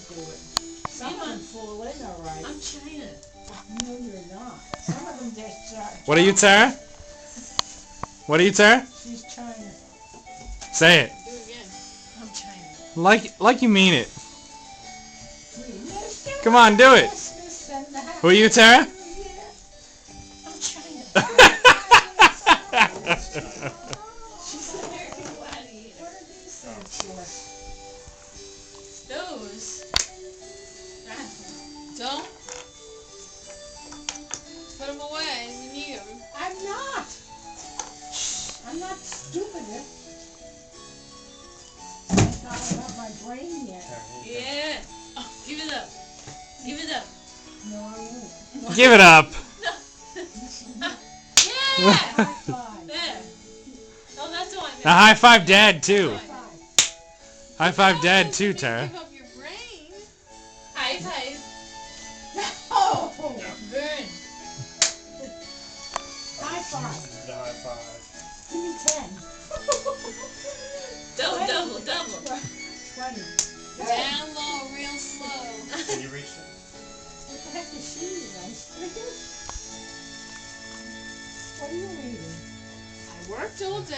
do it. Some of them fall in all right. I'm China. No, you're not. Some of them just. What are you, Tara? What are you, Tara? She's China. Say it. Do it again. I'm China. Like you mean it. Come on, do it. Who are you, Tara? I'm China. She's an American gladiator. What are these things for? Those. Don't. Put them away. We need them. I'm not. I'm not stupid. It's not about my brain yet. Yeah. Oh, give it up. Give it up. No, I won't. Give it up. No. High Yeah. five. There. Oh, that's all I meant. Now high five Dad too. High five. High five No, Dad you too, didn't Tara. Give up your brain. High five. Oh! Burn. High five. The high five. Give me 10. Double, double, double. 20. Down low, real slow. Can you reach it? What the heck is she eating? Ice cream? What are you eating? I worked all day.